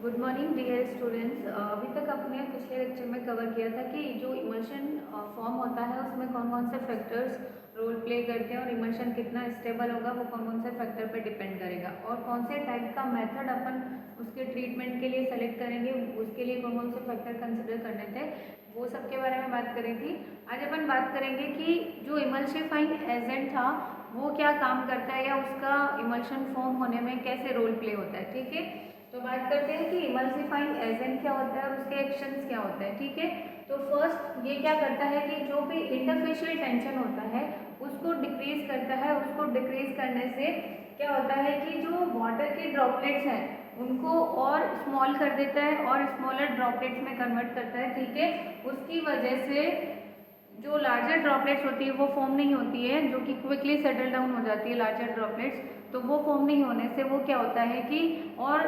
Good morning dear students. अभी तक अपने पिछले लेक्चर में कवर किया था कि जो इमल्शन फॉर्म होता है उसमें कौन कौन से फैक्टर्स रोल प्ले करते हैं और इमल्शन कितना स्टेबल होगा वो कौन कौन से फैक्टर पर डिपेंड करेगा और कौन से टाइप का मेथड अपन उसके ट्रीटमेंट के लिए सेलेक्ट करेंगे, उसके लिए कौन कौन से फैक्टर कंसिडर करने थे, वो सब के बारे में बात करी थी। आज अपन बात करेंगे कि जो इमल्सिफाइंग एजेंट था वो क्या काम करता है या उसका इमल्शन फॉर्म होने में कैसे रोल प्ले होता है। ठीक है, तो बात करते हैं कि इमल्सिफाइंग एजेंट क्या होता है और उसके एक्शंस क्या होते हैं। ठीक है, तो फर्स्ट ये क्या करता है कि जो भी इंटरफेशियल टेंशन होता है उसको डिक्रीज करता है। उसको डिक्रीज करने से क्या होता है कि जो वाटर के ड्रॉपलेट्स हैं उनको और स्मॉल कर देता है और स्मॉलर ड्रॉपलेट्स में कन्वर्ट करता है। ठीक है, उसकी वजह से जो लार्जर ड्रॉपलेट्स होती है वो फॉर्म नहीं होती है, जो कि क्विकली सेटल डाउन हो जाती है लार्जर ड्रॉपलेट्स। तो वो फॉर्म नहीं होने से वो क्या होता है कि और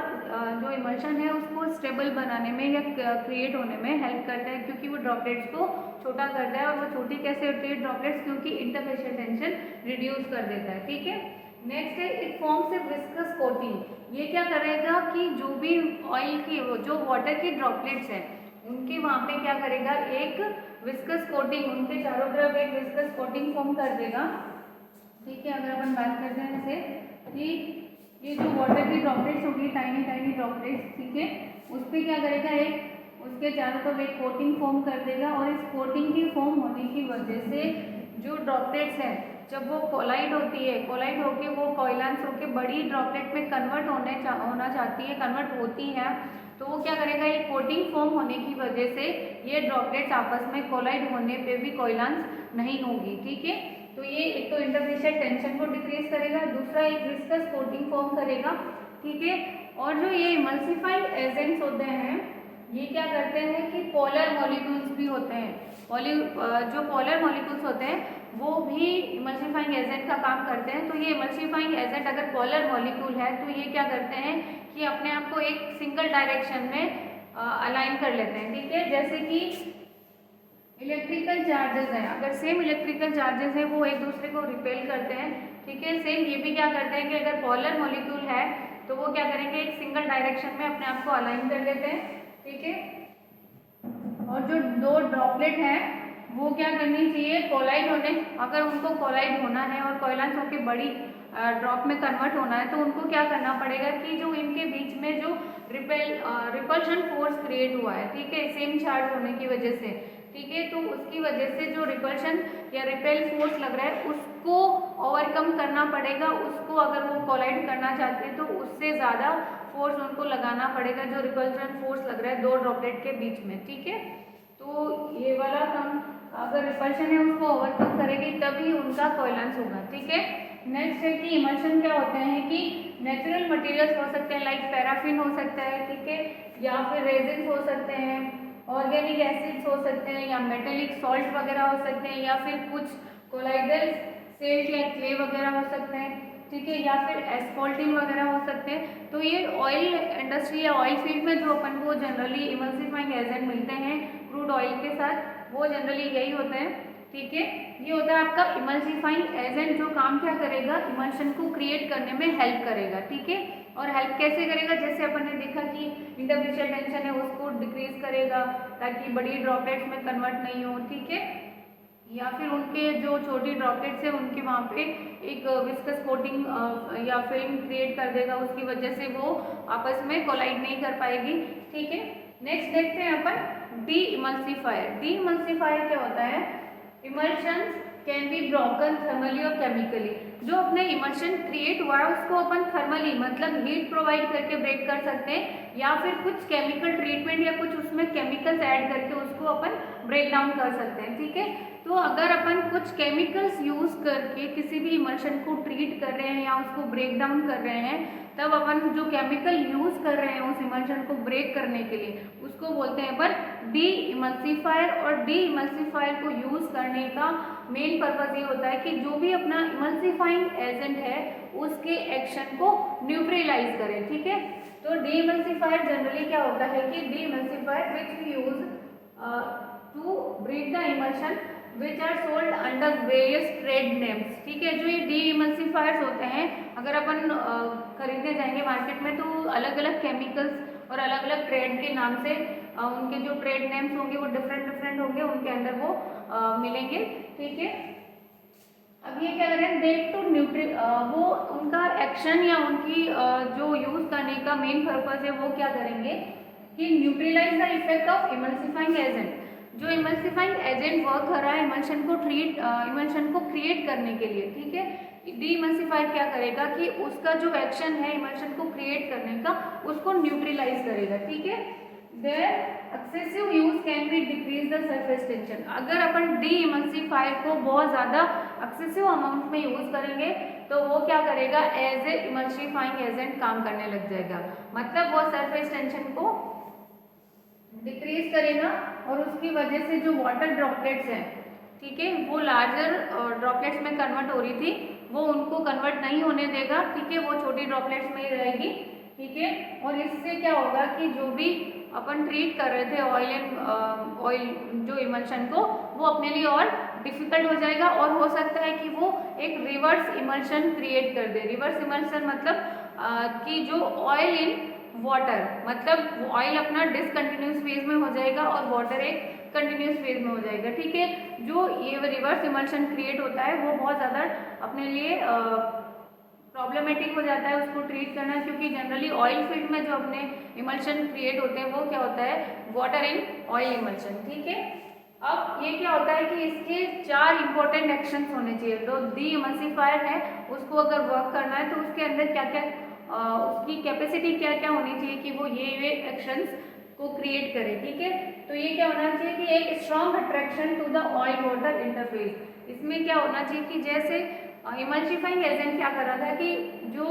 जो इमल्शन है उसको स्टेबल बनाने में या क्रिएट होने में हेल्प करता है, क्योंकि वो ड्रॉपलेट्स को छोटा करता है। और वो छोटी कैसे होती है ड्रॉपलेट्स, क्योंकि इंटरफेशियल टेंशन रिड्यूस कर देता है। ठीक है, नेक्स्ट है it forms a viscous coating. ये क्या करेगा कि जो भी ऑयल की जो वाटर की ड्रॉपलेट्स हैं उनके वहाँ पे क्या करेगा, एक विस्कस कोटिंग, उनके चारों तरफ एक विस्कस कोटिंग फॉर्म कर देगा। ठीक है, अगर अपन बात करते हैं इसे कि ये जो वाटर की ड्रॉपलेट्स होगी, टाइनी टाइनी ड्रॉपलेट्स, ठीक है, उस पर क्या करेगा, एक उसके चारों तरफ एक कोटिंग फॉर्म कर देगा। और इस कोटिंग की फॉर्म होने की वजह से जो ड्रॉपलेट्स हैं जब वो कोलाइड होती है, कोलाइड होके वो कोइलांस होके बड़ी ड्रॉपलेट में कन्वर्ट होना चाहती है, कन्वर्ट होती है, तो वो क्या करेगा, ये कोटिंग फॉर्म होने की वजह से ये ड्रॉपलेट्स आपस में कोलाइड होने पे भी कोइलांस नहीं होगी। ठीक है, तो ये एक तो इंटरफेशियल टेंशन को डिक्रीज करेगा, दूसरा एक विस्कस कोटिंग फॉर्म करेगा। ठीक है, और जो ये इमल्सिफाइंग एजेंट्स होते हैं ये क्या करते हैं कि पोलर मॉलिक्यूल्स भी होते हैं। जो पोलर मॉलिक्यूल्स होते हैं वो भी इमल्सिफाइंग एजेंट का काम करते हैं। तो ये इमल्सिफाइंग एजेंट अगर पोलर मॉलिक्यूल है तो ये क्या करते हैं कि अपने आप को एक सिंगल डायरेक्शन में अलाइन कर लेते हैं। ठीक है, जैसे कि इलेक्ट्रिकल चार्जेस हैं, अगर सेम इलेक्ट्रिकल चार्जेस हैं वो एक दूसरे को रिपेल करते हैं। ठीक है, सेम ये भी क्या करते हैं कि अगर पोलर मॉलिक्यूल है तो वो क्या करेंगे, एक सिंगल डायरेक्शन में अपने आप को अलाइन कर लेते हैं। ठीक है, और जो दो ड्रॉपलेट हैं वो क्या करनी चाहिए, कोलाइड होने, अगर उनको कोलाइड होना है और कोइलांस होकर बड़ी ड्रॉप में कन्वर्ट होना है तो उनको क्या करना पड़ेगा कि जो इनके बीच में जो रिपल्शन फोर्स क्रिएट हुआ है, ठीक है, सेम चार्ज होने की वजह से, ठीक है, तो उसकी वजह से जो रिपल्शन या रिपेल फोर्स लग रहा है उसको ओवरकम करना पड़ेगा। उसको अगर वो कोलाइड करना चाहते हैं तो उससे ज़्यादा फोर्स उनको लगाना पड़ेगा जो रिपल्शन फोर्स लग रहा है दो ड्रॉपलेट के बीच में। ठीक है, तो ये वाला काम अगर रिपल्शन है उसको ओवरकम करेगी तभी उनका कोइलेंस होगा। ठीक है, नेक्स्ट है कि इमल्शन क्या होते हैं कि नेचुरल मटेरियल्स हो सकते हैं, लाइक पैराफिन हो सकता है, ठीक है, या फिर रेजिन्स हो सकते हैं, ऑर्गेनिक एसिड्स हो सकते हैं, या मेटेलिक सॉल्ट वगैरह हो सकते हैं, या फिर कुछ कोलाइडल सेल्ट या क्ले वगैरह हो सकते हैं। ठीक है, या फिर एस्फॉल्टिन वगैरह हो सकते हैं। तो ये ऑयल इंडस्ट्री या ऑयल फील्ड में जो अपन को जनरली इमल्सिफाइंग एजेंट मिलते हैं क्रूड ऑयल के साथ, वो जनरली यही होते हैं। ठीक है, ये होता है आपका इमल्सिफाइंग एजेंट जो काम क्या करेगा, इमल्शन को क्रिएट करने में हेल्प करेगा। ठीक है, और हेल्प कैसे करेगा, जैसे अपन ने देखा कि इंटरफेशियल टेंशन है उसको डिक्रीज करेगा ताकि बड़ी ड्रॉपलेट्स में कन्वर्ट नहीं हो। ठीक है, या फिर उनके जो छोटी ड्रॉपलेट्स है उनके वहाँ पे एक विस्कस कोटिंग या फिल्म क्रिएट कर देगा, उसकी वजह से वो आपस में कोलाइड नहीं कर पाएगी। ठीक है, नेक्स्ट देखते हैं अपन डी इमल्सिफायर। डी इमल्सिफायर क्या होता है, emulsion can be broken thermally और केमिकली। जो अपने इमल्शन क्रिएट हुआ है उसको अपन थर्मली मतलब हीट प्रोवाइड करके ब्रेक कर सकते हैं, या फिर कुछ केमिकल ट्रीटमेंट या कुछ उसमें केमिकल्स ऐड करके उसको अपन ब्रेक डाउन कर सकते हैं। ठीक है, तो अगर अपन कुछ केमिकल्स यूज करके किसी भी इमल्शन को ट्रीट कर रहे हैं या उसको ब्रेक डाउन कर रहे हैं, तब अपन जो केमिकल यूज कर रहे हैं उस इमल्शन को ब्रेक करने के लिए उसको बोलते हैं अपन डी इमल्सिफायर। और डी इमल्सिफायर को यूज करने का मेन पर्पज ये होता है कि जो भी अपना इमल्सिफाइंग एजेंट है उसके एक्शन को न्यूट्रलाइज करें। ठीक है, तो डी इमल्सिफायर जनरली क्या होता है कि demulsifier which we use to break the emulsion which are sold under various trade names. ठीक है, जो ये डी इमल्सिफायर्स होते हैं अगर अपन खरीदने जाएंगे मार्केट में तो अलग अलग केमिकल्स और अलग अलग ट्रेड के नाम से उनके जो ट्रेड नेम्स होंगे वो डिफरेंट डिफरेंट होंगे, उनके अंदर वो मिलेंगे। ठीक है, अब ये क्या करें, देख टू न्यूट्री वो उनका एक्शन या उनकी जो यूज करने का मेन पर्पज है वो क्या करेंगे कि neutralise the effect of emulsifying agent. जो इमल्सिफाइंग एजेंट वर्क कर रहा है इमल्शन को इमल्शन को क्रिएट करने के लिए। ठीक है, डी इमल्सिफायर क्या करेगा कि उसका जो एक्शन है इमल्शन को क्रिएट करने का उसको न्यूट्रलाइज करेगा। ठीक है, there excessive use can be decrease the surface tension. अगर अपन डी इमल्सिफायर को बहुत ज़्यादा एक्सेसिव अमाउंट में यूज करेंगे तो वो क्या करेगा, एज ए इमल्सिफाइंग एजेंट काम करने लग जाएगा, मतलब वो सरफेस टेंशन को डिक्रीज करेगा और उसकी वजह से जो वाटर ड्रॉपलेट्स हैं, ठीक है, वो लार्जर ड्रॉपलेट्स में कन्वर्ट हो रही थी, वो उनको कन्वर्ट नहीं होने देगा। ठीक है, वो छोटी ड्रॉपलेट्स में ही रहेगी। ठीक है, और इससे क्या होगा कि जो भी अपन ट्रीट कर रहे थे ऑयल जो इमल्शन को, वो अपने लिए और डिफिकल्ट हो जाएगा और हो सकता है कि वो एक रिवर्स इमल्शन क्रिएट कर दे। रिवर्स इमल्शन मतलब कि जो ऑयल इन वाटर, मतलब ऑयल अपना डिसकंटिन्यूस फेज में हो जाएगा और वाटर एक कंटिन्यूस फेज में हो जाएगा। ठीक है, जो ये रिवर्स इमल्शन क्रिएट होता है वो बहुत ज़्यादा अपने लिए प्रॉब्लमेटिक हो जाता है उसको ट्रीट करना, क्योंकि जनरली ऑयल फील्ड में जो अपने इमल्शन क्रिएट होते हैं वो क्या होता है, वाटर इन ऑयल इमल्शन। ठीक है, अब ये क्या होता है कि इसके 4 इंपॉर्टेंट एक्शंस होने चाहिए। तो डी इमल्सिफायर है, उसको अगर वर्क करना है तो उसके अंदर क्या क्या उसकी कैपेसिटी क्या क्या होनी चाहिए कि वो ये एक्शंस को क्रिएट करे। ठीक है, तो ये क्या होना चाहिए कि एक strong attraction to the oil water interface. इसमें क्या होना चाहिए कि जैसे इमल्सिफाइंग एजेंट क्या कर रहा था कि जो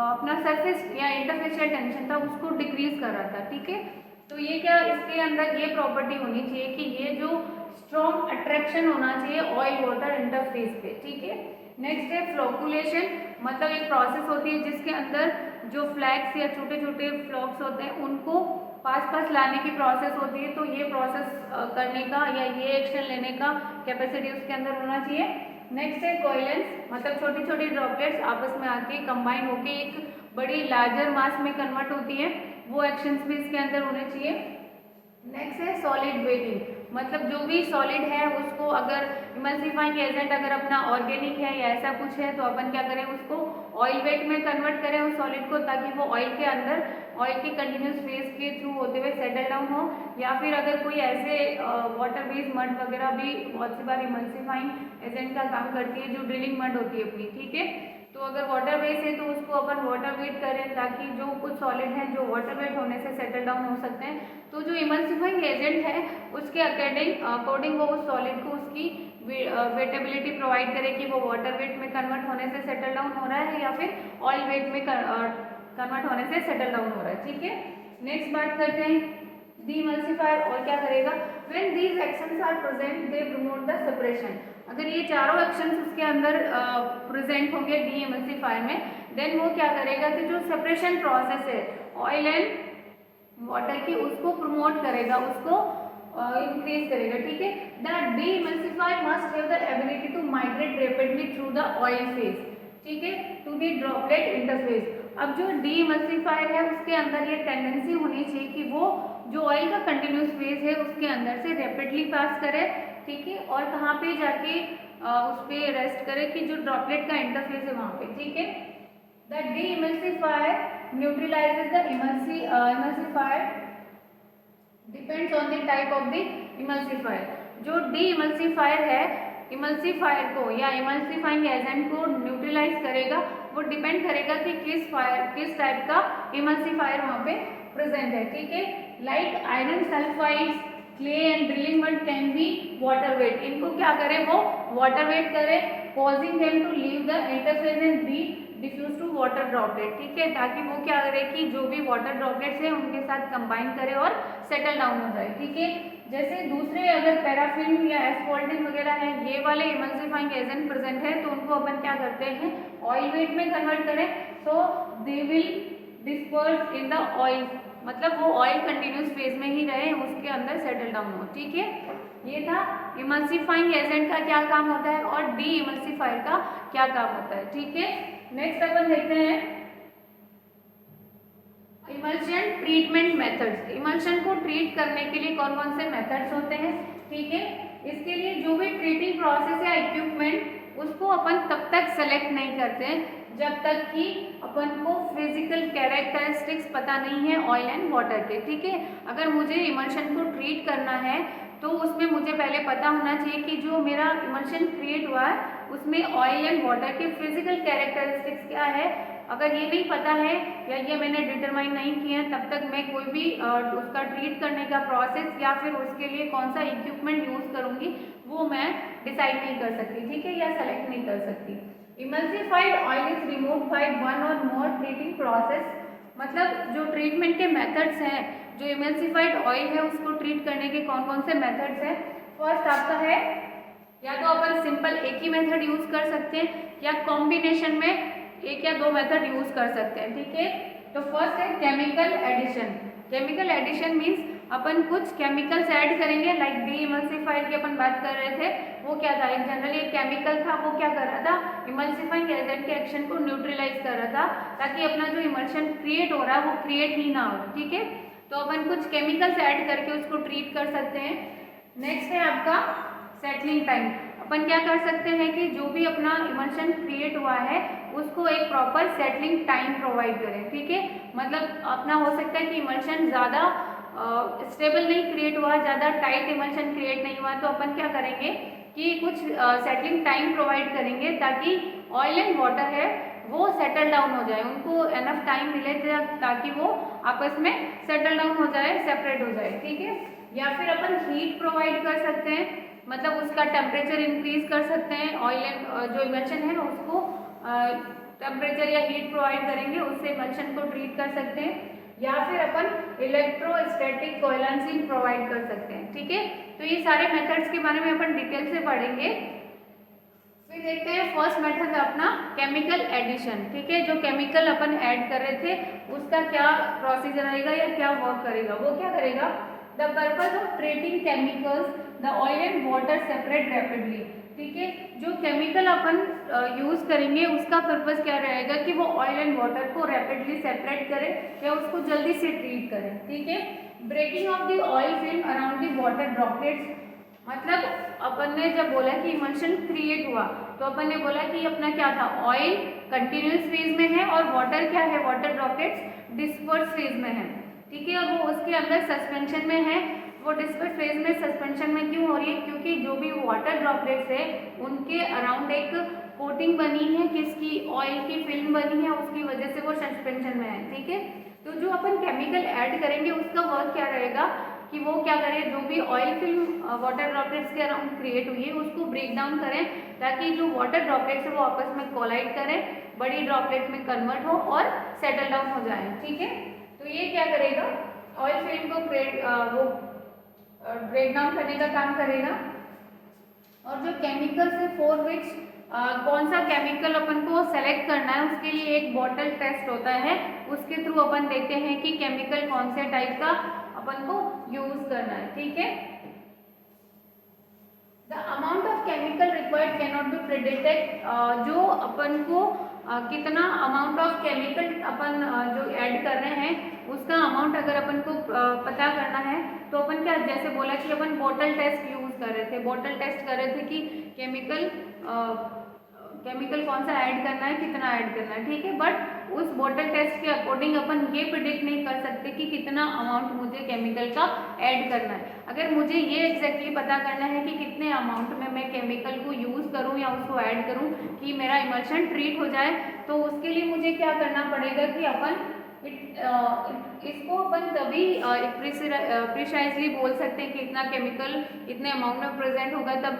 अपना सरफेस या इंटरफेशियल टेंशन था उसको डिक्रीज कर रहा था। ठीक है, तो ये क्या इसके अंदर ये प्रॉपर्टी होनी चाहिए कि ये जो स्ट्रॉन्ग अट्रैक्शन होना चाहिए ऑयल वाटर इंटरफेस पे। ठीक है, नेक्स्ट है फ्लोकुलेशन, मतलब एक प्रोसेस होती है जिसके अंदर जो फ्लैग्स या छोटे छोटे फ्लॉक्स होते हैं उनको पास पास लाने की प्रोसेस होती है। तो ये प्रोसेस करने का या ये एक्शन लेने का कैपेसिटी उसके अंदर होना चाहिए। नेक्स्ट है कोइलेंस, मतलब छोटी छोटी ड्रॉपलेट्स आपस में आके कंबाइन होके एक बड़ी लार्जर मास में कन्वर्ट होती है, वो एक्शंस भी इसके अंदर होने चाहिए। नेक्स्ट है सॉलिड वेटिंग, मतलब जो भी सॉलिड है उसको अगर इमल्सिफाइंग एजेंट अगर अपना ऑर्गेनिक है या ऐसा कुछ है तो अपन क्या करें उसको ऑयल वेट में कन्वर्ट करें उस सॉलिड को, ताकि वो ऑयल के अंदर ऑयल के कंटिन्यूस फेज के थ्रू होते हुए सेटल डाउन हो। या फिर अगर कोई ऐसे वाटर बेस्ड मड वगैरह भी बहुत सी बार इमल्सिफाइंग एजेंट का काम करती है जो ड्रिलिंग मड होती है अपनी। ठीक है, तो अगर वाटर बेस है तो उसको अपन वाटर वेट करें ताकि जो कुछ सॉलिड हैं जो वाटर वेट होने से सेटल डाउन हो सकते हैं, तो जो इमल्सिफाइंग एजेंट है उसके अकॉर्डिंग वो उस सॉलिड को उसकी वेटेबिलिटी प्रोवाइड करे कि वो वाटर वेट में कन्वर्ट होने से सेटल डाउन हो रहा है या फिर ऑयल वेट में कन्वर्ट होने से सेटल डाउन हो रहा है। ठीक है, नेक्स्ट बात करते हैं डीइमल्सिफायर और क्या करेगा, when these actions are present they promote the separation. अगर ये चारों एक्शंस उसके अंदर प्रेजेंट होंगे डीइमल्सिफायर में, देन वो क्या करेगा कि जो सेपरेशन प्रोसेस है ऑयल एंड वाटर की उसको प्रमोट करेगा, उसको इंक्रीज करेगा। ठीक है, the demulsifier must have the ability to migrate rapidly through the oil phase, ठीक है, टू द ड्रॉपलेट इंटरफेस। अब जो डीइमल्सिफायर है उसके अंदर ये टेंडेंसी होनी चाहिए कि वो जो ऑयल का कंटिन्यूस फेज है उसके अंदर से रैपिडली पास करे। ठीक है, और कहाँ पे जाके उस पर रेस्ट करे कि जो ड्रॉपलेट का इंटरफेस है वहाँ पे। ठीक है, the demulsifier neutralizes the emulsifier depends on the type of the emulsifier. जो डीइमल्सिफायर है इमल्सिफायर को या इमल्सिफाइंग एजेंट को न्यूट्रलाइज करेगा, वो डिपेंड करेगा कि किस टाइप का इमल्सिफायर वहाँ पे प्रेजेंट है। ठीक है, like iron sulphides, clay and drilling mud can be water wet. इनको क्या करें, वो वाटर वेट करें, causing them to leave the interface and be diffuse to water droplet. ठीक है, ताकि वो क्या करे कि जो भी वाटर ड्रॉपलेट्स हैं उनके साथ कंबाइन करे और सेटल डाउन हो जाए। ठीक है, जैसे दूसरे अगर पैराफिन या एस्फॉल्टिन वगैरह है, ये वाले इमल्सिफाइंग एजेंट प्रेजेंट है तो उनको अपन क्या करते हैं ऑयल वेट में कन्वर्ट करें, so they will disperse in the oil, मतलब वो ऑयल कंटिन्यूस फेज में ही रहे, उसके अंदर सेटल डाउन हो। ठीक है, ये था इमल्सिफाइंग एजेंट का क्या काम होता है और डी इमल्सिफायर का क्या काम होता है। ठीक है, नेक्स्ट अपन देखते हैं इमल्शन ट्रीटमेंट मेथड्स, इमल्शन को ट्रीट करने के लिए कौन कौन से मेथड्स होते हैं, ठीक है। इसके लिए जो भी ट्रीटिंग प्रोसेस या इक्विपमेंट उसको अपन तब तक सेलेक्ट नहीं करते जब तक कि अपन को फिजिकल कैरेक्टरिस्टिक्स पता नहीं है ऑयल एंड वाटर के, ठीक है। अगर मुझे इमल्शन को ट्रीट करना है तो उसमें मुझे पहले पता होना चाहिए कि जो मेरा इमल्शन क्रिएट हुआ है उसमें ऑयल एंड वाटर के फिजिकल कैरेक्टरिस्टिक्स क्या है। अगर ये नहीं पता है या ये मैंने डिटरमाइन नहीं किया है तब तक मैं कोई भी उसका ट्रीट करने का प्रोसेस या फिर उसके लिए कौन सा इक्विपमेंट यूज करूंगी वो मैं डिसाइड नहीं कर सकती, ठीक है, या सेलेक्ट नहीं कर सकती। Emulsified oil is removed by one और मोर ट्रीटिंग प्रोसेस, मतलब जो ट्रीटमेंट के मेथड्स हैं, जो इमल्सिफाइड ऑयल है उसको ट्रीट करने के कौन कौन से मेथड्स हैं। फर्स्ट आपका है या तो अपन सिंपल एक ही मेथड यूज कर सकते हैं या कॉम्बिनेशन में एक या दो मेथड यूज कर सकते हैं, ठीक है। तो फर्स्ट है chemical addition. Chemical addition means अपन कुछ केमिकल्स ऐड करेंगे, लाइक डी इमल्सिफाइड की अपन बात कर रहे थे, वो क्या था, एक जनरली एक केमिकल था, वो क्या कर रहा था, इमल्सिफाइंग एजेंट के एक्शन को न्यूट्रलाइज कर रहा था ताकि अपना जो इमल्शन क्रिएट हो रहा है वो क्रिएट ही ना हो, ठीक है। तो अपन कुछ केमिकल्स ऐड करके उसको ट्रीट कर सकते हैं। नेक्स्ट है आपका सेटलिंग टाइम। अपन क्या कर सकते हैं कि जो भी अपना इमल्शन क्रिएट हुआ है उसको एक प्रॉपर सेटलिंग टाइम प्रोवाइड करें, ठीक है। मतलब अपना हो सकता है कि इमल्शन ज़्यादा स्टेबल नहीं क्रिएट हुआ, ज़्यादा टाइट इमल्शन क्रिएट नहीं हुआ, तो अपन क्या करेंगे कि कुछ सेटलिंग टाइम प्रोवाइड करेंगे ताकि ऑयल एंड वाटर है वो सेटल डाउन हो जाए, उनको एनफ टाइम मिले ताकि वो आपस में सेटल डाउन हो जाए, सेपरेट हो जाए, ठीक है। या फिर अपन हीट प्रोवाइड कर सकते हैं, मतलब उसका टेम्परेचर इंक्रीज कर सकते हैं, ऑयल एंड जो इमल्शन है उसको टेम्परेचर या हीट प्रोवाइड करेंगे, उससे इमल्शन को ट्रीट कर सकते हैं। या फिर अपन इलेक्ट्रोस्टैटिक कोएलेंसिंग प्रोवाइड कर सकते हैं, ठीक है। तो ये सारे मेथड्स के बारे में अपन डिटेल से पढ़ेंगे। फिर देखते हैं फर्स्ट मेथड अपना केमिकल एडिशन, ठीक है। जो केमिकल अपन ऐड कर रहे थे उसका क्या प्रोसीजर रहेगा या क्या वर्क करेगा, वो क्या करेगा, the purpose of treating chemicals the oil and water separate rapidly, ठीक है। जो केमिकल अपन यूज करेंगे उसका पर्पज क्या रहेगा कि वो ऑयल एंड वाटर को रैपिडली सेपरेट करे या उसको जल्दी से ट्रीट करे, ठीक है। Breaking of the oil film around the water droplets, मतलब अपन ने जब बोला कि इमल्शन क्रिएट हुआ तो अपन ने बोला कि अपना क्या था, ऑयल कंटिन्यूस फेज में है और वाटर क्या है, वाटर ड्रॉपलेट्स डिस्पर्स फेज में है, ठीक है। और वो उसके अंदर सस्पेंशन में है। वो डिस्पर्स फेज में सस्पेंशन में क्यों हो रही है, क्योंकि जो भी वाटर ड्रॉपलेट्स है उनके अराउंड एक कोटिंग बनी है, किसकी, ऑयल की फिल्म बनी है, उसकी वजह से वो सस्पेंशन में है, ठीक है। तो जो अपन केमिकल ऐड करेंगे उसका वर्क क्या रहेगा कि वो क्या करें, जो भी ऑयल फिल्म वाटर ड्रॉपलेट्स के अराउंड क्रिएट हुई है उसको ब्रेक डाउन करें ताकि जो वाटर ड्रॉपलेट्स है वो आपस में कोलाइड करें, बड़ी ड्रॉपलेट में कन्वर्ट हो और सेटल डाउन हो जाए, ठीक है। तो ये क्या करेगा, ऑयल फिल्म को वो ब्रेक डाउन करने का काम करेगा। और जो केमिकल्स है फॉर विच कौन सा केमिकल अपन को सेलेक्ट करना है उसके लिए एक बॉटल टेस्ट होता है, उसके थ्रू अपन देखते हैं कि केमिकल कौन से टाइप का अपन को यूज करना है, ठीक है। The amount of chemical required can not be predicted, जो अपन को कितना अमाउंट ऑफ केमिकल अपन जो ऐड कर रहे हैं उसका अमाउंट अगर अपन को पता करना है तो अपन क्या, जैसे बोला कि अपन बॉटल टेस्ट यूज कर रहे थे, बॉटल टेस्ट कर रहे थे कि केमिकल कौन सा ऐड करना है, कितना ऐड करना है, ठीक है। बट उस बॉटल टेस्ट के अकॉर्डिंग अपन ये प्रिडिक्ट नहीं कर सकते कि कितना अमाउंट मुझे केमिकल का ऐड करना है। अगर मुझे ये एग्जैक्टली पता करना है कि कितने अमाउंट में मैं केमिकल को यूज़ करूँ या उसको ऐड करूँ कि मेरा इमल्शन ट्रीट हो जाए, तो उसके लिए मुझे क्या करना पड़ेगा कि अपन इसको अपन तभी प्रिसाइजली बोल सकते हैं कि इतना केमिकल इतने अमाउंट में प्रेजेंट होगा तब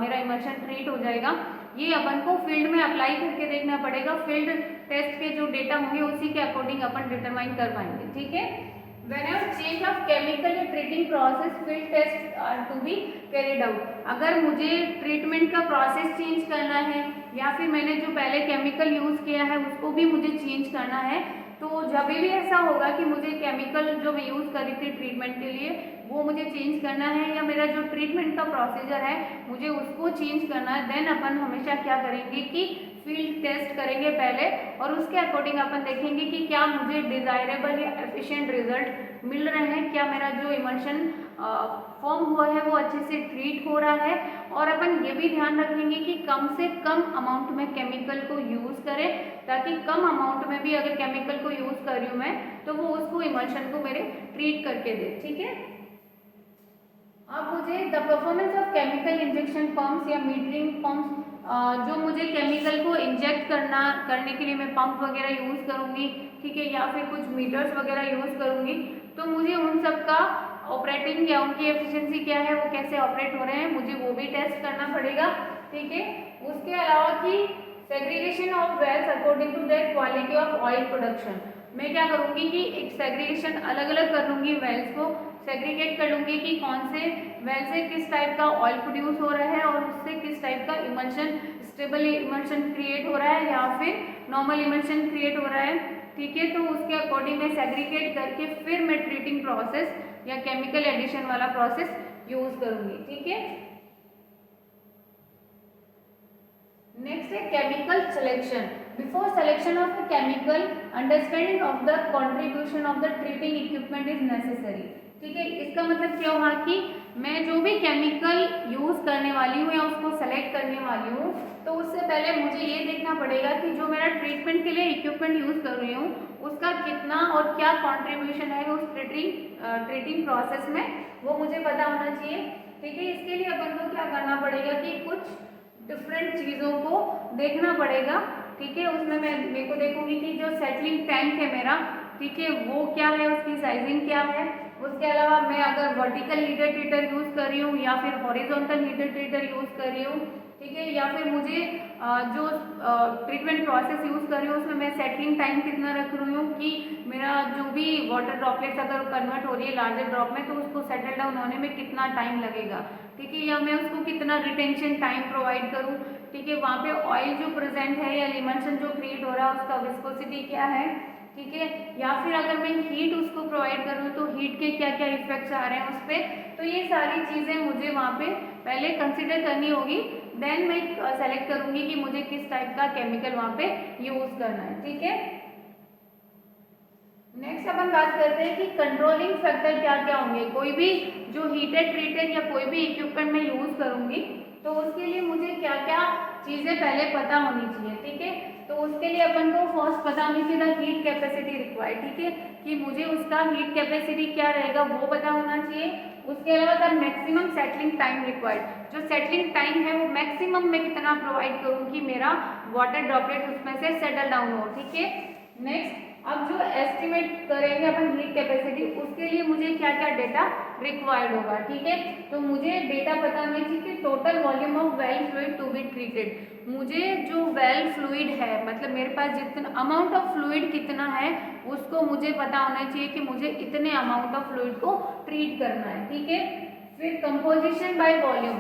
मेरा इमल्शन ट्रीट हो जाएगा। ये अपन को फील्ड में अप्लाई करके देखना पड़ेगा, फील्ड टेस्ट के जो डेटा होंगे उसी के अकॉर्डिंग अपन डिटरमाइन कर पाएंगे, ठीक है। Whenever change of chemical treating process, field tests are to be carried out. अगर मुझे ट्रीटमेंट का प्रोसेस चेंज करना है या फिर मैंने जो पहले केमिकल यूज किया है उसको भी मुझे चेंज करना है, तो जब भी ऐसा होगा कि मुझे केमिकल जो मैं यूज करी थी ट्रीटमेंट के लिए वो मुझे चेंज करना है या मेरा जो ट्रीटमेंट का प्रोसीजर है मुझे उसको चेंज करना है, देन अपन हमेशा क्या करेंगे कि फील्ड टेस्ट करेंगे पहले और उसके अकॉर्डिंग अपन देखेंगे कि क्या मुझे डिजायरेबल या एफिशिएंट रिजल्ट मिल रहे हैं, क्या मेरा जो इमल्शन फॉर्म हुआ है वो अच्छे से ट्रीट हो रहा है। और अपन ये भी ध्यान रखेंगे कि कम से कम अमाउंट में केमिकल को यूज करें, ताकि कम अमाउंट में भी अगर केमिकल को यूज कर रही हूँ मैं तो वो उसको इमल्शन को मेरे ट्रीट करके दे। ठीक है, अब मुझे the performance of chemical injection pumps या मीटरिंग पंप्स, जो मुझे केमिकल को इंजेक्ट करने के लिए मैं पंप वगैरह यूज करूंगी, ठीक है, या फिर कुछ मीटर्स वगैरह यूज करूंगी, तो मुझे उन सब का ऑपरेटिंग या उनकी एफिशिएंसी क्या है, वो कैसे ऑपरेट हो रहे हैं, मुझे वो भी टेस्ट करना पड़ेगा। ठीक है, उसके अलावा कि segregation of wells according to the quality of oil production, मैं क्या करूंगी कि एक सेग्रीगेशन अलग अलग कर लूंगी, वेल्स को सेग्रीगेट कर लूंगी कि कौन से वेल से किस टाइप का ऑयल प्रोड्यूस हो रहा है और उससे किस टाइप का इमल्शन, स्टेबल इमल्शन क्रिएट हो रहा है या फिर नॉर्मल इमल्शन क्रिएट हो रहा है। ठीक है, तो उसके अकॉर्डिंग मैं सेग्रीगेट करके फिर मैं ट्रीटिंग प्रोसेस या केमिकल एडिशन वाला प्रोसेस यूज करूंगी। ठीक है, नेक्स्ट है chemical selection. Before selection of a chemical, understanding of the contribution of the treating equipment is necessary. ठीक है, इसका मतलब क्या हुआ कि मैं जो भी केमिकल यूज करने वाली हूँ या उसको सेलेक्ट करने वाली हूँ, तो उससे पहले मुझे ये देखना पड़ेगा कि जो मेरा ट्रीटमेंट के लिए इक्विपमेंट यूज कर रही हूँ उसका कितना और क्या कंट्रीब्यूशन है उस ट्रीटिंग प्रोसेस में, वो मुझे पता होना चाहिए। ठीक है, इसके लिए अपन को क्या करना पड़ेगा कि कुछ डिफरेंट चीज़ों को देखना पड़ेगा। ठीक है, उसमें मैं मेरे को देखूंगी कि जो सेटलिंग टैंक है मेरा, ठीक है, वो क्या है, उसकी साइजिंग क्या है। उसके अलावा मैं अगर वर्टिकल हीटर ट्रीटर यूज कर रही हूँ या फिर हॉरिजॉन्टल हीटर ट्रीटर यूज कर रही हूँ, ठीक है, या फिर मुझे जो ट्रीटमेंट प्रोसेस यूज कर रही हूँ उसमें मैं सेटलिंग टाइम कितना रख रही हूँ कि मेरा जो भी वाटर ड्रॉपलेट्स अगर कन्वर्ट हो रही है लार्जर ड्रॉप में तो उसको सेटल डाउन होने में कितना टाइम लगेगा। ठीक है, या मैं उसको कितना रिटेंशन टाइम प्रोवाइड करूँ। ठीक है, वहाँ पे ऑयल जो प्रेजेंट है या इमल्शन जो क्रिएट हो रहा है उसका विस्कोसिटी क्या है। ठीक है, या फिर अगर मैं हीट उसको प्रोवाइड करूँ तो हीट के क्या क्या इफेक्ट्स आ रहे हैं उस पर, तो ये सारी चीज़ें मुझे वहाँ पे पहले कंसिडर करनी होगी। देन मैं सेलेक्ट करूँगी कि मुझे किस टाइप का केमिकल वहाँ पे यूज करना है। ठीक है, नेक्स्ट अपन बात करते हैं कि कंट्रोलिंग फैक्टर क्या क्या होंगे। कोई भी जो हीटेड ट्रीटेड या कोई भी इक्विपमेंट में यूज करूँगी तो उसके लिए मुझे क्या क्या चीज़ें पहले पता होनी चाहिए। ठीक है, तो उसके लिए अपन को फर्स्ट पता होनी चाहिए द हीट कैपेसिटी रिक्वायर्ड। ठीक है, कि मुझे उसका हीट कैपेसिटी क्या रहेगा वो पता होना चाहिए। उसके अलावा the maximum settling time required, जो सेटलिंग टाइम है वो मैक्सिमम मैं कितना प्रोवाइड करूँ कि मेरा वाटर ड्रॉपलेट उसमें से सेटल डाउन हो। ठीक है, नेक्स्ट अब जो एस्टिमेट करेंगे अपन हीट कैपेसिटी, उसके लिए मुझे क्या क्या डेटा रिक्वायर्ड होगा। ठीक है, तो मुझे डेटा पता होना चाहिए कि total volume of well fluid to be treated, मुझे जो वेल फ्लूइड है मतलब मेरे पास जितना अमाउंट ऑफ फ्लूइड कितना है उसको मुझे पता होना चाहिए कि मुझे इतने अमाउंट ऑफ फ्लूइड को ट्रीट करना है। ठीक है, फिर कंपोजिशन बाय वॉल्यूम,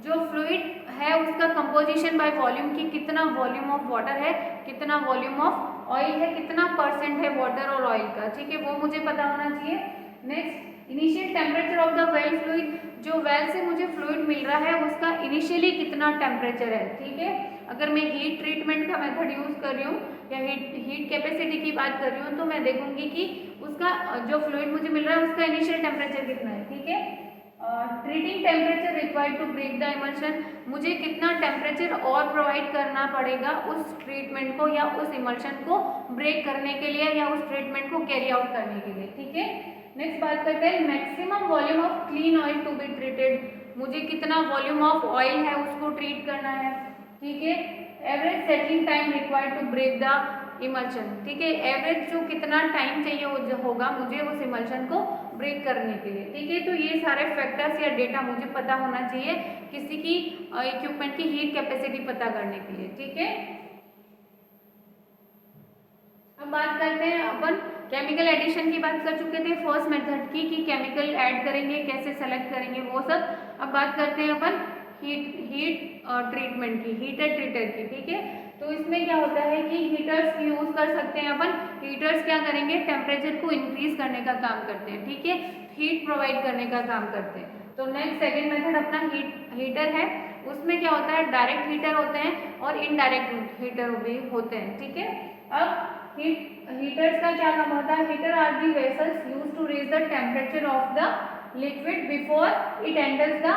जो फ्लूइड है उसका कंपोजिशन बाय वॉल्यूम की कितना वॉल्यूम ऑफ वाटर है, कितना वॉल्यूम ऑफ ऑयल है, कितना परसेंट है वाटर और ऑयल का। ठीक है, वो मुझे पता होना चाहिए। Next initial temperature of the well fluid, जो वेल से मुझे फ्लूइड मिल रहा है उसका इनिशियली कितना टेम्परेचर है। ठीक है, अगर मैं हीट ट्रीटमेंट का मेथड यूज कर रही हूँ या हीट कैपेसिटी की बात कर रही हूँ तो मैं देखूंगी कि उसका जो फ्लूइड मुझे मिल रहा है उसका इनिशियल टेम्परेचर कितना है। ठीक है, treating temperature required to break the emulsion, मुझे कितना टेम्परेचर और प्रोवाइड करना पड़ेगा उस ट्रीटमेंट को या उस इमल्शन को ब्रेक करने के लिए या उस ट्रीटमेंट को कैरी आउट करने के लिए। ठीक है, नेक्स्ट बात करते हैं maximum volume of clean oil to be treated, मुझे कितना वॉल्यूम ऑफ ऑयल है उसको ट्रीट करना है। ठीक है, average settling time required to break the emulsion, ठीक है, एवरेज जो कितना टाइम चाहिए होगा मुझे उस इमल्शन को ब्रेक करने के लिए। ठीक है, तो ये सारे फैक्टर्स या डेटा मुझे पता होना चाहिए किसी की इक्विपमेंट की हीट कैपेसिटी पता करने के लिए। ठीक है, अब बात करते हैं अपन केमिकल एडिशन की बात कर चुके थे फर्स्ट मेथड की कि केमिकल ऐड करेंगे कैसे सेलेक्ट करेंगे वो सब। अब बात करते हैं अपन हीट ट्रीटमेंट की, हीटर ट्रीटर की। ठीक है, तो इसमें क्या होता है कि हीटर्स हीटर्स यूज कर सकते हैं अपन। हीटर्स क्या करेंगे, टेम्परेचर को इंक्रीज करने का काम करते हैं, ठीक है, हीट प्रोवाइड करने का काम करते हैं। तो नेक्स्ट सेकेंड मेथड अपना हीटर है। उसमें क्या होता है, डायरेक्ट हीटर होते हैं और इनडायरेक्ट हीटर भी होते हैं, ठीक है। अब हीटर्स का क्या काम होता है, heater are the vessels used to raise the temperature of the liquid before it enters the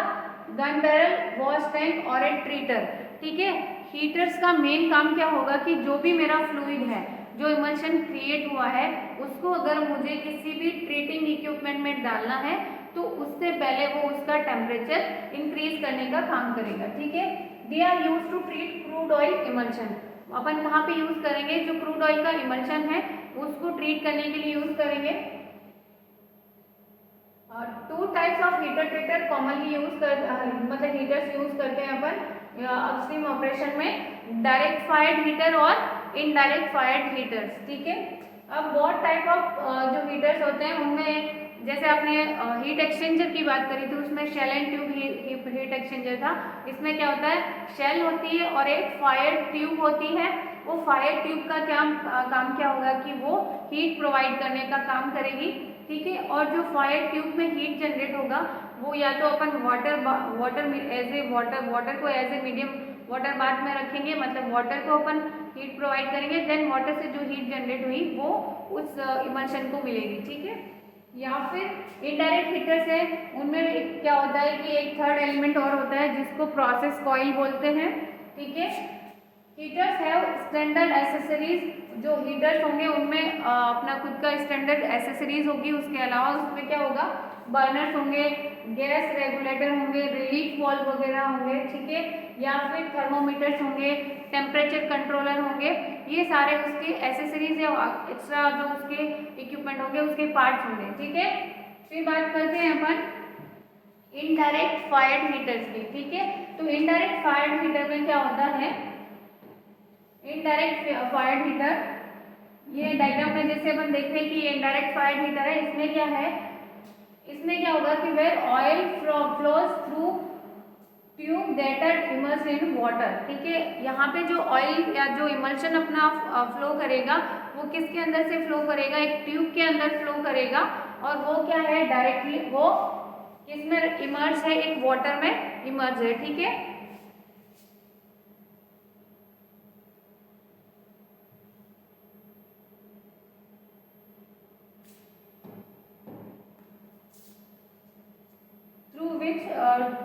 gun barrel, wash tank और ए ट्रीटर, ठीक है। हीटर्स का मेन काम क्या होगा कि जो भी मेरा फ्लूइड है, जो इमल्शन क्रिएट हुआ है, उसको अगर मुझे किसी भी ट्रीटिंग इक्विपमेंट में डालना है तो उससे पहले वो उसका टेम्परेचर इंक्रीज करने का काम करेगा, ठीक है। They are use to treat crude oil emulsion. अपन कहाँ पे यूज करेंगे, जो क्रूड ऑयल का इमल्शन है उसको ट्रीट करने के लिए यूज करेंगे। Two types of heater treater commonly use कर मतलब हीटर्स यूज करते हैं अपन अपस्ट्रीम ऑपरेशन में, डायरेक्ट फायर्ड हीटर और इनडायरेक्ट फायर्ड हीटर्स, ठीक है। अब बहुत टाइप ऑफ जो हीटर्स होते हैं उनमें, जैसे आपने हीट एक्सचेंजर की बात करी थी, उसमें shell and tube heat exchanger था। इसमें क्या होता है, शेल होती है और एक फायर ट्यूब होती है। वो फायर ट्यूब का काम क्या होगा कि वो हीट प्रोवाइड करने का काम करेगी, ठीक है। और जो फायर ट्यूब में हीट जनरेट होगा वो या तो अपन वाटर को as a medium water bath में रखेंगे, मतलब वाटर को अपन हीट प्रोवाइड करेंगे, देन वाटर से जो हीट जनरेट हुई वो उस इमल्शन को मिलेगी, ठीक है। या फिर इनडायरेक्ट हीटर्स है, उनमें क्या होता है कि एक थर्ड एलिमेंट और होता है जिसको प्रोसेस कॉइल बोलते हैं, ठीक है। हीटर्स हैव स्टैंडर्ड एसेसरीज, जो हीटर्स होंगे उनमें अपना खुद का स्टैंडर्ड एसेसरीज होगी, उसके अलावा उसमें क्या होगा, बर्नर्स होंगे, गैस रेगुलेटर होंगे, रिलीफ वाल्व वगैरह होंगे, ठीक है। या फिर थर्मोमीटर्स होंगे, टेम्परेचर कंट्रोलर होंगे, ये सारे उसके एसेसरीज या एक्स्ट्रा जो उसके इक्विपमेंट होंगे उसके पार्ट्स होंगे, ठीक है। फिर बात करते हैं अपन इनडायरेक्ट फायर्ड हीटर्स की, ठीक है। तो इनडायरेक्ट फायर्ड हीटर में क्या होता है, इनडायरेक्ट फायर्ड हीटर, ये डायग्राम में जैसे अपन देख रहे हैं कि ये इनडायरेक्ट फायर्ड हीटर है। इसमें क्या है, इसमें क्या होगा कि where oil flows through tube that are immersed in water, ठीक है। यहाँ पे जो ऑयल या जो इमल्शन अपना फ्लो करेगा वो किसके अंदर से फ्लो करेगा, एक ट्यूब के अंदर फ्लो करेगा, और वो क्या है, डायरेक्टली वो किसमें इमर्ज है, एक वाटर में इमर्ज है, ठीक है।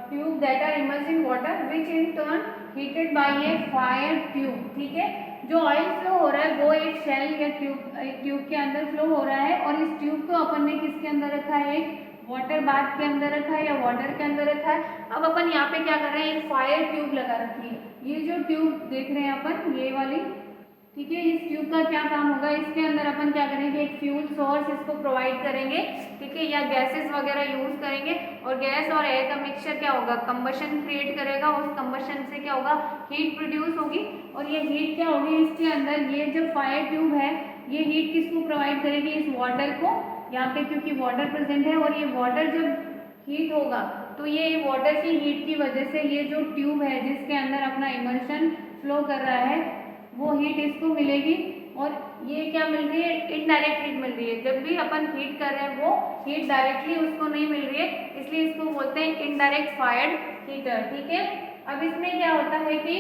Tube that are immersed in water which in turn heated by a fire tube, ठीक है। जो ऑयल फ्लो हो रहा है वो एक शेल या ट्यूब के अंदर फ्लो हो रहा है, और इस ट्यूब को अपन ने किसके अंदर रखा है, एक वाटर बाथ के अंदर रखा है या वाटर के अंदर रखा है। अब अपन यहाँ पे क्या कर रहे हैं, एक फायर ट्यूब लगा रखी है। ये जो ट्यूब देख रहे हैं अपन, ये वाली, ठीक है। इस ट्यूब का क्या काम होगा, इसके अंदर अपन क्या करेंगे, एक फ्यूल सोर्स इसको प्रोवाइड करेंगे, ठीक है, या गैसेस वगैरह यूज करेंगे, और गैस और एयर का मिक्सचर क्या होगा, कंबशन क्रिएट करेगा, उस कंबशन से क्या होगा, हीट प्रोड्यूस होगी, और ये हीट क्या होगी, इसके अंदर ये जो फायर ट्यूब है ये हीट किसको प्रोवाइड करेगी, इस वाटर को, यहाँ पे क्योंकि वाटर प्रेजेंट है, और ये वाटर जब हीट होगा तो ये वाटर की हीट की वजह से ये जो ट्यूब है जिसके अंदर अपना इमल्शन फ्लो कर रहा है वो हीट इसको मिलेगी, और ये क्या मिल रही है, इनडायरेक्ट हीट मिल रही है। जब भी अपन हीट कर रहे हैं वो हीट डायरेक्टली उसको नहीं मिल रही है, इसलिए इसको बोलते हैं इनडायरेक्ट फायर्ड हीटर, ठीक है। अब इसमें क्या होता है कि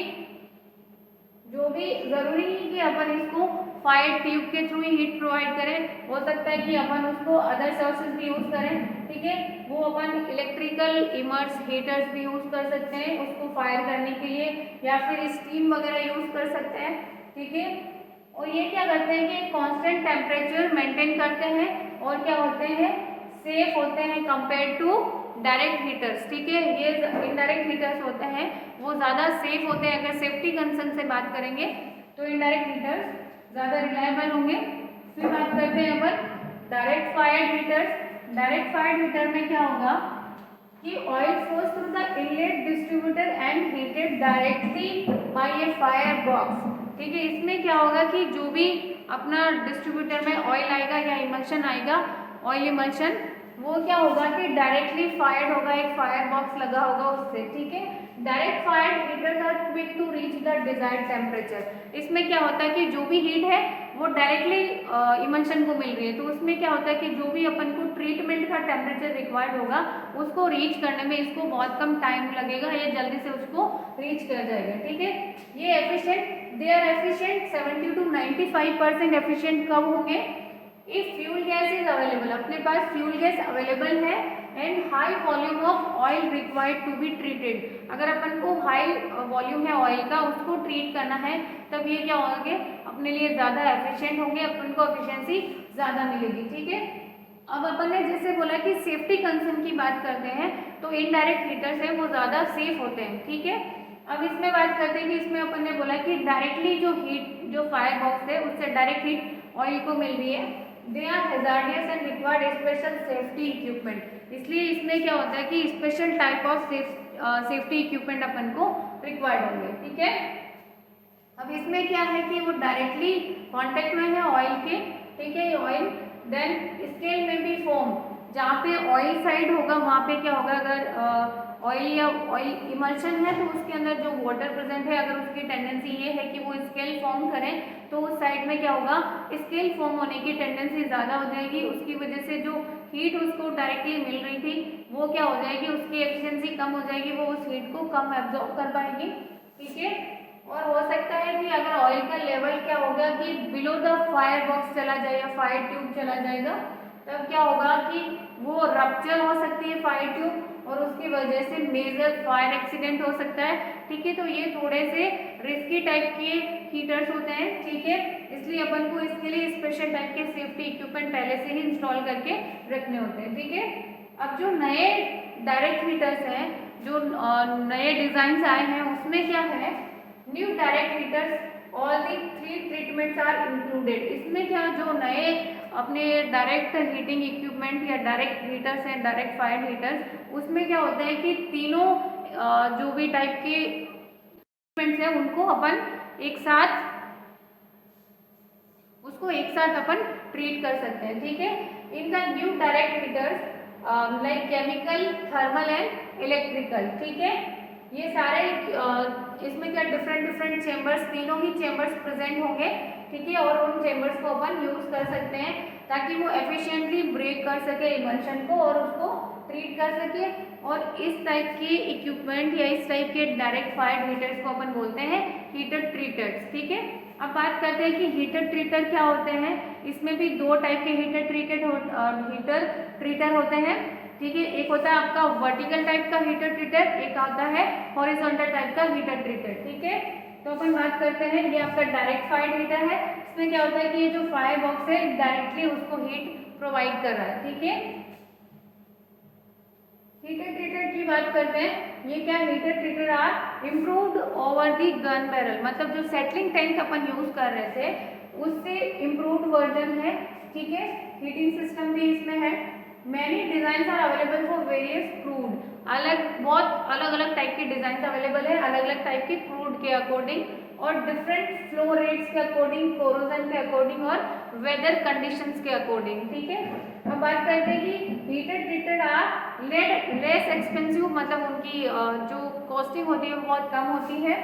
जो भी जरूरी नहीं कि अपन इसको फायर ट्यूब के थ्रू ही हीट प्रोवाइड करें, हो सकता है कि अपन उसको अदर सोर्सेज भी यूज करें, ठीक है। वो अपन इलेक्ट्रिकल इमर्स हीटर्स भी यूज कर सकते हैं उसको फायर करने के लिए, या फिर स्टीम वगैरह यूज कर सकते हैं, ठीक है। और ये क्या करते हैं कि कांस्टेंट टेम्परेचर मेंटेन करते हैं, और क्या होते हैं, सेफ होते हैं कंपेयर टू डायरेक्ट हीटर्स, ठीक है। ये इनडायरेक्ट हीटर्स होते हैं वो ज़्यादा सेफ होते हैं, अगर सेफ्टी कंसर्न से बात करेंगे तो इनडायरेक्ट हीटर्स ज़्यादा रिलायबल होंगे। फिर बात करते हैं अपन direct fired heaters. Direct fired heater में क्या होगा कि oil flows through the inlet distributor and heated directly by a fire box, ठीक है। इसमें क्या होगा कि जो भी अपना डिस्ट्रीब्यूटर में ऑयल आएगा या इमल्शन आएगा, ऑयल इमल्शन, वो क्या होगा कि डायरेक्टली फायर्ड होगा, एक फायर बॉक्स लगा होगा उससे, ठीक है। Direct fired heaters are quick to reach the desired temperature. इसमें क्या होता है कि जो भी हीट है वो डायरेक्टली इमल्शन को मिल रही है, तो उसमें क्या होता है कि जो भी अपन को ट्रीटमेंट का टेम्परेचर रिक्वायर्ड होगा उसको रीच करने में इसको बहुत कम टाइम लगेगा, ये जल्दी से उसको रीच कर जाएगा। ठीक है, ये efficient, they are efficient 70 to 95% efficient कब होंगे? If fuel gas is available, अपने पास फ्यूल गैस अवेलेबल है and high volume of oil required to be treated, अगर अपन को हाई वॉल्यूम है ऑयल का उसको ट्रीट करना है तब ये क्या होंगे? अपने लिए ज़्यादा एफिशिएंट होंगे, अपन को एफिशिएंसी ज़्यादा मिलेगी। ठीक है, अब अपन ने जैसे बोला कि सेफ्टी कंसर्न की बात करते हैं तो इनडायरेक्ट हीटर्स हैं वो ज़्यादा सेफ होते हैं। ठीक है, अब इसमें बात करते हैं कि इसमें अपन ने बोला कि डायरेक्टली जो हीट, जो फायर बॉक्स है उससे डायरेक्ट हीट ऑयल को मिल रही है, they are hazardous and required special safety equipment, इसलिए इसमें क्या होता है कि special type of safety equipment अपन को रिक्वायर्ड होंगे। ठीक है, अब इसमें क्या है कि वो डायरेक्टली कांटेक्ट में है ऑयल के। ठीक है, ये ऑयल, देन स्केल में भी फॉर्म, जहाँ पे ऑयल साइड होगा वहाँ पे क्या होगा, अगर ऑयल या ऑयल इमल्शन है तो उसके अंदर जो वाटर प्रेजेंट है अगर उसकी टेंडेंसी ये है कि वो स्केल फॉर्म करें तो उस साइड में क्या होगा, स्केल फॉर्म होने की टेंडेंसी ज़्यादा हो जाएगी, उसकी वजह से जो हीट उसको डायरेक्टली मिल रही थी वो क्या हो जाएगी, उसकी एफिशिएंसी कम हो जाएगी, वो उस हीट को कम एब्जॉर्ब कर पाएगी। ठीक है, और हो सकता है कि अगर ऑयल का लेवल क्या होगा कि बिलो द फायर बॉक्स चला जाए या फायर ट्यूब चला जाएगा तब क्या होगा कि वो रप्चर हो सकती है फायर ट्यूब और उसकी वजह से मेजर फायर एक्सीडेंट हो सकता है। ठीक है, तो ये थोड़े से रिस्की टाइप के हीटर्स होते हैं। ठीक है, इसलिए अपन को इसके लिए स्पेशल टाइप के सेफ्टी इक्विपमेंट पहले से ही इंस्टॉल करके रखने होते हैं। ठीक है, अब जो नए डायरेक्ट हीटर्स हैं, जो नए डिजाइन आए हैं उसमें क्या है, new direct heaters all the 3 treatments are included, इसमें क्या जो नए अपने डायरेक्ट हीटिंग इक्विपमेंट या डायरेक्ट हीटर्स हैं, डायरेक्ट फायर हीटर्स, उसमें क्या होता है कि तीनों जो भी टाइप के इक्विपमेंट्स हैं उनको अपन एक साथ अपन ट्रीट कर सकते हैं। ठीक है, इनका new direct heaters like chemical, thermal and electrical. ठीक है, ये सारे इसमें क्या डिफरेंट चेम्बर्स, तीनों ही चेम्बर्स प्रेजेंट होंगे। ठीक है, और उन चेम्बर्स को अपन यूज कर सकते हैं ताकि वो एफिशिएंटली ब्रेक कर सके इमल्शन को और उसको ट्रीट कर सके। और इस टाइप के इक्विपमेंट या इस टाइप के डायरेक्ट फायर हीटर्स को अपन बोलते हैं हीटर ट्रीटर्स। ठीक है, अब बात करते हैं कि हीटर ट्रीटर क्या होते हैं। इसमें भी 2 टाइप के हीटर ट्रीटर होते हैं। ठीक है, एक होता है आपका वर्टिकल टाइप का हीटर ट्रीटर, एक आता है हॉरिजॉन्टल टाइप का हीटर ट्रीटर। ठीक है, तो अपन बात करते हैं, ये आपका डायरेक्ट फायर हीटर है। इसमें क्या होता है कि ये जो फायर बॉक्स है डायरेक्टली उसको हीट प्रोवाइड कर रहा है। ठीक है, हीटर ट्रीटर की बात करते हैं, ये क्या heater treater are improved over the gun barrel, मतलब जो सेटलिंग टैंक अपन यूज कर रहे थे उससे इम्प्रूव्ड वर्जन है। ठीक है, हीटिंग सिस्टम भी इसमें है। Many design are available for various crude, बहुत अलग अलग टाइप के डिजाइन अवेलेबल है, अलग अलग टाइप के क्रूड के अकॉर्डिंग और डिफरेंट फ्लो रेट्स के अकॉर्डिंग, कोरोजन के अकॉर्डिंग और वेदर कंडीशंस के अकॉर्डिंग। ठीक है, अब बात करते हैं कि heater treated are less expensive, मतलब उनकी जो कॉस्टिंग होती है वो बहुत कम होती है,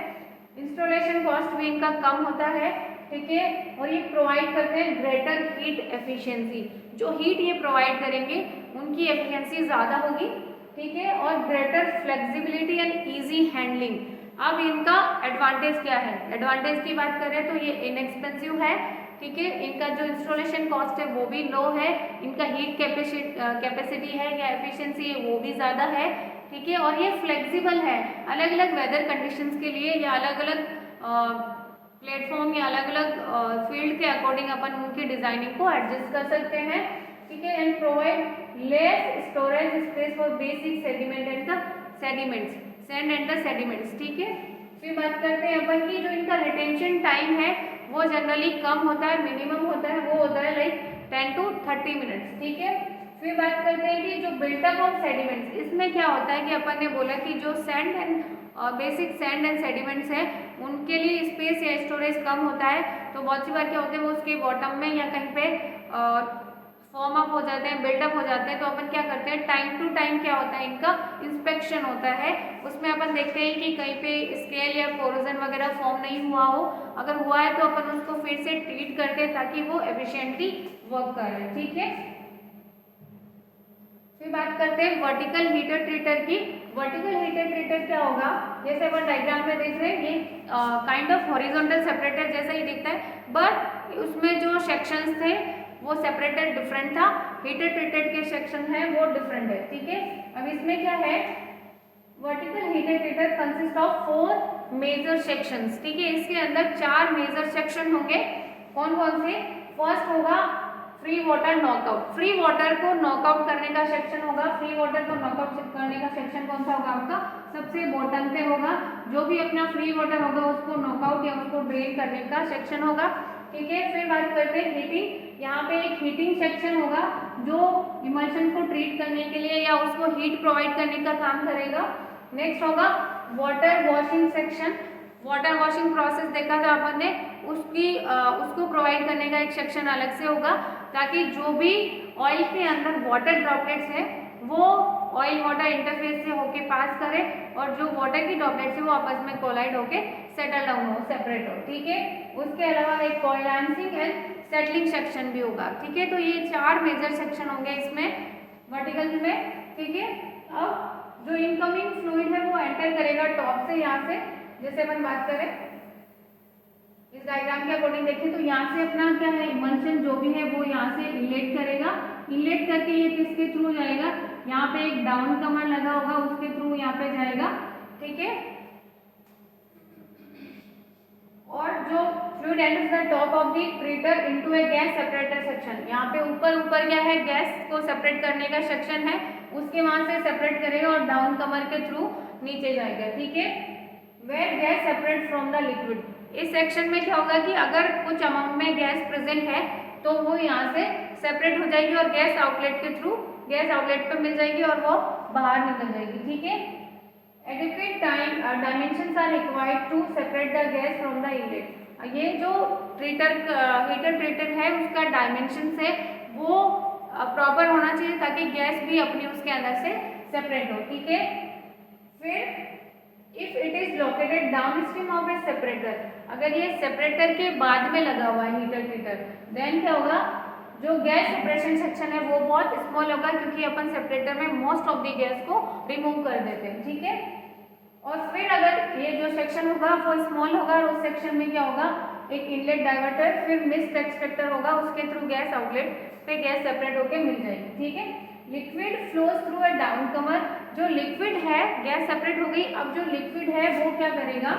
इंस्टॉलेशन कॉस्ट भी इनका कम होता है। ठीक है, और ये प्रोवाइड करते हैं ग्रेटर हीट एफिशिएंसी, जो हीट ये प्रोवाइड करेंगे उनकी एफिशिएंसी ज़्यादा होगी। ठीक है, और greater flexibility and easy handling. अब इनका एडवांटेज क्या है, एडवांटेज की बात करें तो ये इनएक्सपेंसिव है। ठीक है, इनका जो इंस्टॉलेशन कॉस्ट है वो भी लो है, इनका हीट कैपेसिटी है या एफिशिएंसी है वो भी ज़्यादा है। ठीक है, और ये फ्लेक्सिबल है, अलग अलग वेदर कंडीशंस के लिए या अलग अलग प्लेटफॉर्म या अलग अलग फील्ड के अकॉर्डिंग अपन उनकी डिजाइनिंग को एडजस्ट कर सकते हैं। ठीक है, and provide less storage space for basic sediment and the sand and the sediments. ठीक है, फिर बात करते हैं अपन की जो इनका रिटेंशन टाइम है वो जनरली कम होता है, मिनिमम होता है, वो होता है लाइक 10 to 30 मिनट्स। ठीक है, फिर बात करते हैं कि जो बिल्टअप ऑफ सेडिमेंट्स, इसमें क्या होता है कि अपन ने बोला कि जो sand and basic sand and sediments हैं उनके लिए स्पेस या स्टोरेज कम होता है, तो बहुत सी बार क्या होता है वो उसके बॉटम में या कहीं पे फॉर्म अप हो जाते हैं, बिल्डअप हो जाते हैं, तो अपन क्या करते हैं टाइम टू टाइम क्या होता है इनका इंस्पेक्शन होता है। उसमें अपन देखते हैं कि कहीं पे स्केल या कोरोजन वगैरह फॉर्म नहीं हुआ हो, अगर हुआ है तो अपन उसको फिर से ट्रीट करते हैं ताकि वो एफिशिएंटली वर्क करे। ठीक है, करते हैं वर्टिकल हीटर ट्रीटर की। वर्टिकल हीटर ट्रीटर क्या होगा, जैसे अपन डायग्राम में देख रहे हैं, ये काइंड ऑफ हॉरिजॉन्टल सेपरेटर जैसा ही दिखता है, बट उसमें जो सेक्शंस थे वो सेपरेटेड डिफरेंट था, हीटर ट्रीटेड के सेक्शन है वो डिफरेंट है, ठीक है। अब इसमें क्या है, vertical heater treater consist of 4 major sections, ठीक है। इसके अंदर 4 मेजर सेक्शन होंगे। कौन कौन से, फर्स्ट होगा free water knockout, free water को नॉकआउट करने का सेक्शन होगा। फ्री वाटर को नॉकआउट करने का सेक्शन कौन सा होगा आपका, सबसे बॉटम पे होगा। जो भी अपना फ्री वाटर होगा उसको नॉकआउट या उसको ड्रेन करने का सेक्शन होगा, ठीक है। फिर बात करते हैं हीटिंग, यहाँ पे एक हीटिंग सेक्शन होगा जो इमल्शन को ट्रीट करने के लिए या उसको हीट प्रोवाइड करने का काम करेगा। नेक्स्ट होगा water washing section, water washing process देखा था अपन ने, उसको प्रोवाइड करने का एक सेक्शन अलग से होगा, ताकि जो भी ऑयल के अंदर वाटर ड्रॉपलेट्स है वो ऑयल वाटर इंटरफेस से होके पास करे और जो वाटर की ड्रॉपलेट्स है वो आपस में कोलाइड होके सेटल डाउन हो, सेपरेट हो, ठीक है। उसके अलावा एक कोलाइंसिंग एंड सेटलिंग सेक्शन भी होगा, ठीक है। तो ये 4 मेजर सेक्शन होंगे इसमें वर्टिकल में, ठीक है। अब जो इनकमिंग फ्लूइड है वो एंटर करेगा टॉप से, यहाँ से जैसे अपन बात करें इस डायग्राम के अकॉर्डिंग देखें तो यहाँ से अपना क्या है, इमल्शन जो भी है वो यहाँ से इनलेट करेगा, इनलेट करके ये किसके थ्रू जाएगा, यहाँ पे एक डाउन कमर लगा होगा उसके थ्रू यहाँ पे जाएगा, ठीक है। और जो fluid enters the top of the treater into a gas separator section, यहाँ पे ऊपर क्या है, गैस को सेपरेट करने का सेक्शन है, उसके वहां से सेपरेट करेगा और डाउन कमर के थ्रू नीचे जाएगा, ठीक है। Where gas separate from the liquid, इस सेक्शन में क्या होगा कि अगर कुछ अमाउंट में गैस प्रेजेंट है तो वो यहाँ से सेपरेट हो जाएगी और गैस आउटलेट के थ्रू गैस आउटलेट पे मिल जाएगी और वो बाहर निकल जाएगी, ठीक है। Adequate dimensions are required to separate the gas from the inlet, ये जो हीटर ट्रीटर है उसका डायमेंशन है वो प्रॉपर होना चाहिए ताकि गैस भी अपनी उसके अंदर से सेपरेट हो, ठीक है। फिर if it is located down stream of A separator, अगर ये सेपरेटर के बाद में लगा हुआ है हीटर ट्रीटर, देन क्या होगा, जो गैस सेपरेशन सेक्शन है वो बहुत स्मॉल होगा क्योंकि अपन सेपरेटर में मोस्ट ऑफ द गैस को रिमूव कर देते हैं, ठीक है। और फिर अगर ये जो सेक्शन होगा वो स्मॉल होगा और उस सेक्शन में क्या होगा, एक इनलेट डाइवर्टर फिर मिस्ट एक्सट्रैक्टर होगा, उसके थ्रू गैस आउटलेट पे गैस सेपरेट होकर मिल जाएगी, ठीक है। Liquid flows through a downcomer, जो लिक्विड है गैस सेपरेट हो गई, अब जो लिक्विड है वो क्या करेगा,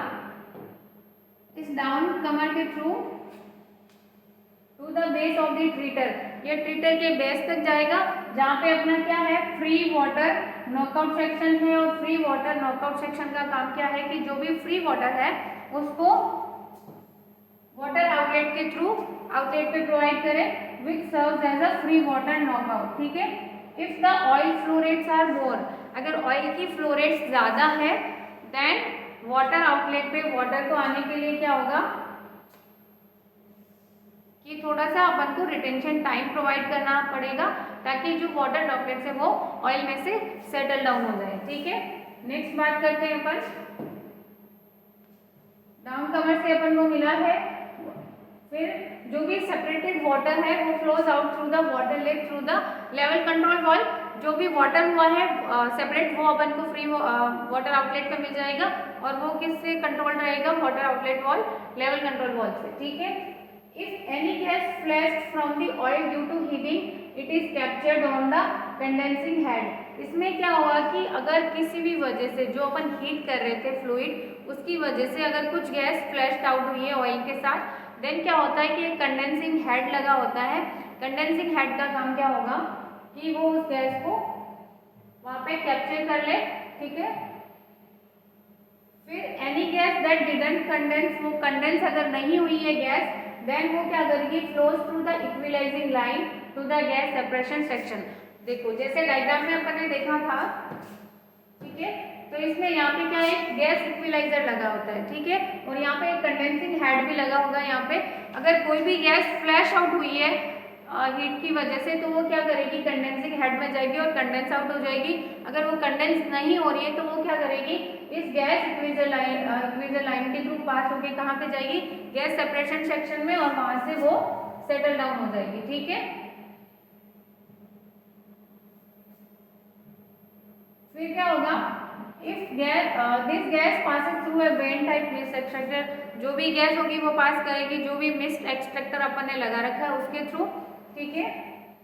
इस डाउन कमर के through to the base of the treater, ये ट्रीटर के बेस तक जाएगा जहाँ पे अपना क्या है, फ्री वाटर नॉकआउट सेक्शन है। और फ्री वाटर नॉकआउट सेक्शन का काम क्या है कि जो भी फ्री वाटर है उसको वाटर आउटलेट के थ्रू आउटलेट पे प्रोवाइड करें which serves as a free water knockout, ठीक है। If the oil flow rates are more, अगर ऑयल की फ्लो रेट्स ज़्यादा है देन वाटर आउटलेट पे वाटर को आने के लिए क्या होगा कि थोड़ा सा अपन को रिटेंशन टाइम प्रोवाइड करना पड़ेगा ताकि जो वाटर ड्रॉपलेट्स है वो ऑयल में से सेटल डाउन हो जाए, ठीक है। नेक्स्ट बात करते हैं अपन, डाउन कमर से अपन को मिला है, फिर जो भी सेपरेटेड वाटर है वो flows out through the water leg through the level control valve, जो भी वाटर हुआ है सेपरेट वो अपन को फ्री वाटर आउटलेट पे मिल जाएगा और वो किससे कंट्रोल रहेगा, water outlet valve, level control valve से, ठीक है। If any gas flashed from the oil due to heating, it is captured on the condensing head. इसमें क्या होगा कि अगर किसी भी वजह से जो अपन हीट कर रहे थे फ्लूइड उसकी वजह से अगर कुछ गैस फ्लैश्ड आउट हुई है ऑयल के साथ, देन क्या होता है कि एक कंडेंसिंग हेड लगा होता है। कंडेंसिंग हेड का काम क्या होगा कि वो उस गैस को वहाँ पे कैप्चर कर ले, ठीक है। फिर any gas that didn't condense, वो कंडेंस अगर नहीं हुई है गैस, देन वो क्या करेगी, flows through the equalizing line to the gas separation section. देखो जैसे डायग्राम में अपन ने देखा था, ठीक है, तो इसमें यहाँ पे क्या है, गैस इक्विलाइजर लगा होता है, ठीक है, और यहाँ पे एक कंडेंसिंग हेड भी लगा होगा। यहाँ पे अगर कोई भी गैस फ्लैश आउट हुई है हीट की वजह से तो वो क्या करेगी, कंडेंसिंग हेड में जाएगी और कंडेंस आउट हो जाएगी। अगर वो कंडेंस नहीं हो रही है तो वो क्या करेगी, इस गैस इक्विलाइजर लाइन के थ्रू पास होके कहाँ पे जाएगी, गैस सेपरेशन सेक्शन में, और वहां से वो सेटल डाउन हो जाएगी, ठीक है। फिर क्या होगा, if this gas passes through a went type mist extractor, जो भी गैस होगी वो पास करेगी जो भी मिस्ट एक्सट्रैक्टर अपन ने लगा रखा है उसके थ्रू, ठीक है।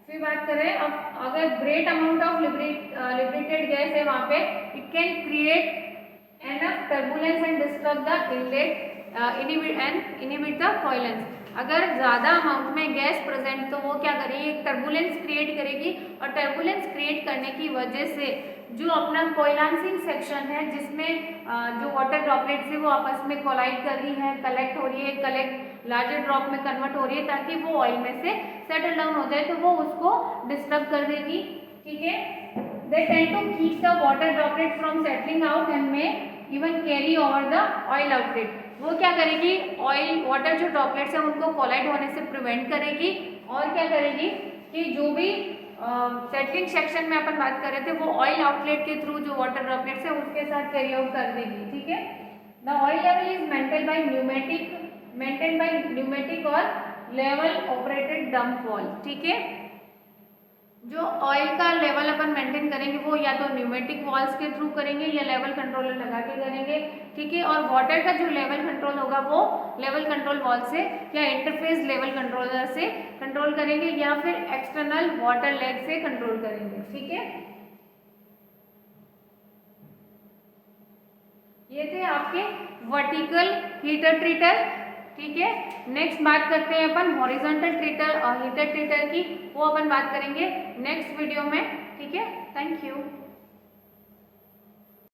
फिर बात करें अब, अगर great amount of liberated gas है वहां पे, it can create enough turbulence and disturb the inlet and inhibit the coalescence. अगर ज़्यादा अमाउंट में गैस प्रेजेंट तो वो क्या करेगी, एक टर्बुलेंस क्रिएट करेगी, और टर्बुलेंस क्रिएट करने की वजह से जो अपना कोइलांसिंग सेक्शन है जिसमें जो वाटर ड्रॉपलेट्स है वो आपस में कोलाइड कर रही है, कलेक्ट हो रही है, कलेक्ट लार्जर ड्रॉप में कन्वर्ट हो रही है ताकि वो ऑयल में से सेटल डाउन हो जाए, तो वो उसको डिस्टर्ब कर देगी, ठीक है। They tend to keep the water droplet from settling out and may even carry over the oil outlet. वो क्या करेगी, ऑयल वाटर जो ड्रॉपलेट्स है उनको कोलाइड होने से प्रिवेंट करेगी, और क्या करेगी कि जो भी सेटलिंग सेक्शन में अपन बात कर रहे थे वो ऑयल आउटलेट के थ्रू जो वाटर ड्रॉपलेट्स है उसके साथ कैरी आउट कर देगी, ठीक है। The oil level is maintain by pneumatic और लेवल ऑपरेटेड डंप वॉल, ठीक है। जो ऑयल का लेवल अपन मेंटेन करेंगे वो या तो न्यूमेटिक वॉल्स के थ्रू करेंगे या लेवल कंट्रोलर लगा के करेंगे, ठीक है। और वाटर का जो लेवल कंट्रोल होगा वो लेवल कंट्रोल वॉल से या इंटरफेस लेवल कंट्रोलर से कंट्रोल करेंगे या फिर एक्सटर्नल वाटर लेग से कंट्रोल करेंगे, ठीक है। ये थे आपके वर्टिकल हीटर ट्रीटर, ठीक है। नेक्स्ट बात करते हैं अपन हॉरिजॉन्टल ट्रीटर और हीटर ट्रीटर की, वो अपन बात करेंगे नेक्स्ट वीडियो में, ठीक है। Thank you.